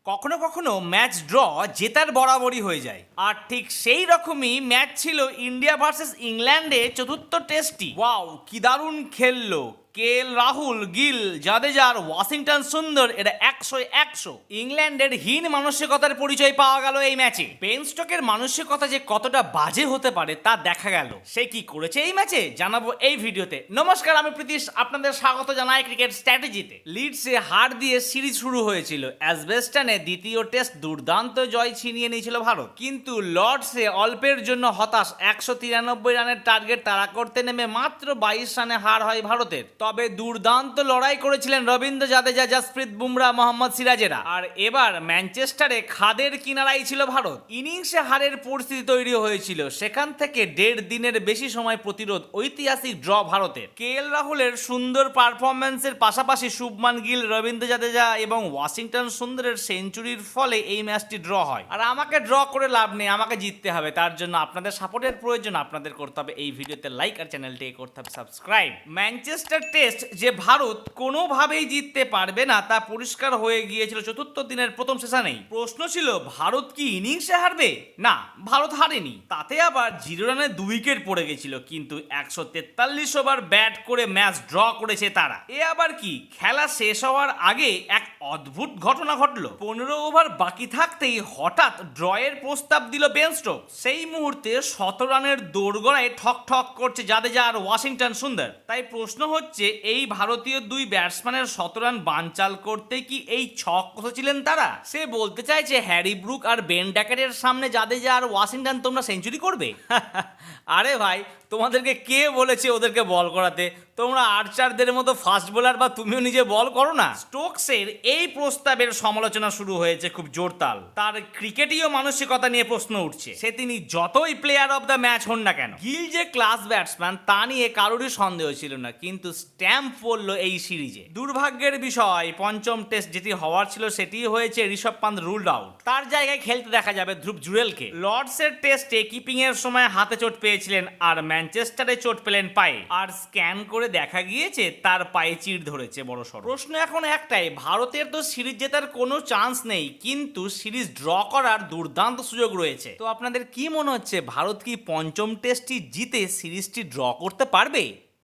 কখনো কখনো match draw জেতার বরাবরই হয়ে যায়, আর ঠিক সেই রকমই ম্যাচ ছিল ইন্ডিয়া ভার্সেস ইংল্যান্ডে চতুর্থ টেস্টটি। ওয়াও, কি দারুণ খেললো রাহুল, গিল, জাদেজার, ওয়াশিংটন সুন্দর, এরা 100-100। ইংল্যান্ডের হীন মানসিকতার পরিচয় পাওয়া গেল এই ম্যাচে। বেন স্টোকের মানসিকতা যে কতটা বাজে হতে পারে তা দেখা গেল। সে কি করেছে এই ম্যাচে জানাবো এই ভিডিওতে। নমস্কার, আমি প্রীতিশ, আপনাদের স্বাগত জানাই ক্রিকেট স্ট্র্যাটেজিতে। লিডসে হার দিয়ে সিরিজ শুরু হয়েছিল। অ্যাজবেস্টনে দ্বিতীয় টেস্ট দুর্দান্ত জয় ছিনিয়ে নিয়েছিল ভারত, কিন্তু লর্ডসে অল্পের জন্য হতাশ। 193 রানের টার্গেট তাড়া করতে নেমে মাত্র 22 রানে হার হয় ভারতের। তবে দুর্দান্ত লড়াই করেছিলেন রবীন্দ্র জাদেজা, জাসপ্রীত বুমরা, মোহাম্মদ সিরাজেরা। আর এবার ম্যানচেস্টারে খাদের কিনারাই ছিল ভারত। ইনিংসে হারের পরিস্থিতি তৈরি হয়েছিল, সেখান থেকে 1.5 দিনের বেশি সময় প্রতিরোধ। ঐতিহাসিক ড্র ভারতের। রাহুলের সুন্দর পারফরম্যান্সের পাশাপাশি শুভমান গিল, রবীন্দ্র জাদেজা এবং ওয়াশিংটন সুন্দরের সেঞ্চুরির ফলে এই ম্যাচটি ড্র হয়। আর আমাকে ড্র করে লাভ নেই, আমাকে জিততে হবে। তার জন্য আপনাদের সাপোর্টের প্রয়োজন। আপনাদের করতে হবে এই ভিডিওতে লাইক, আর চ্যানেলটিকে করতে হবে সাবস্ক্রাইব। ম্যানচেস্টার টেস্ট যে ভারত কোনোভাবেই জিততে পারবে না তা পরিষ্কার হয়ে গিয়েছিল চতুর্থ দিনের প্রথম সেশনেই। প্রশ্ন ছিল, ভারত কি ইনিংসে হারবে? না, ভারত হারেনি। তাতে আবার 0 রানে 2 উইকেট পড়ে গেছিল, কিন্তু 143 ওভার ব্যাট করে ম্যাচ ড্র করেছে তারা। এ আবার কি, খেলা শেষ হওয়ার আগে এক অদ্ভুত ঘটনা ঘটলো। 15 ওভার বাকি থাকতেই হঠাৎ ড্রয়ের প্রস্তাব দিল বেন স্টোক। সেই মুহূর্তে 17 রানের দোরগোড়ায় ঠক ঠক করছে জাদেজা আর ওয়াশিংটন সুন্দর। তাই প্রশ্ন হচ্ছে, এই ভারতীয় দুই ব্যাটসম্যানের 17 রান বানচাল করতে কি এই ছক কষেছিলেন তারা? সে বলতে চাইছে, হ্যারি ব্রুক আর বেন ড্যাকেটের সামনে জাদেজা আর ওয়াশিংটন তোমরা সেঞ্চুরি করবে? আরে ভাই, তোমাদেরকে কে বলেছে ওদেরকে বল করাতে? তোমরা আর্চারদের মতো ফাস্ট বোলার, বা তুমিও নিজে বল করো না। স্টোকসের এই প্রস্তাবের সমালোচনা শুরু হয়েছে খুব জোরতাল। তার ক্রিকেটীয় মানসিকতা নিয়ে প্রশ্ন উঠছে। সে তিনি যতই প্লেয়ার অফ দ্য ম্যাচ হন না কেন। গিল যে ক্লাস ব্যাটসম্যান তা নিয়ে কারোরই সন্দেহ ছিল না, কিন্তু স্ট্যাম্প পড়লো এই সিরিজে। দুর্ভাগ্যের বিষয়, পঞ্চম টেস্ট যেটি হওয়ার ছিল সেটি হয়েছে। Rishabh Pant ruled out. তার জায়গায় খেলতে দেখা যাবে ধ্রুব জুরেলকে। লর্ডসের টেস্টে কিপিং এর সময় হাতে চোট পেয়েছিলেন, আর ম্যানচেস্টারে চোট পেলেন পায়ে। আর স্ক্যান করে দেখা গিয়েছে তার পায়ে চিড় ধরেছে বড়সড়। প্রশ্ন এখন একটাই, ভারতের তো সিরিজ জেতার কোনো চান্স নেই, কিন্তু সিরিজ ড্র করার দুর্দান্ত সুযোগ রয়েছে। তো আপনাদের কি মনে হচ্ছে, ভারত কি পঞ্চম টেস্টটি জিতে সিরিজটি ড্র করতে পারবে?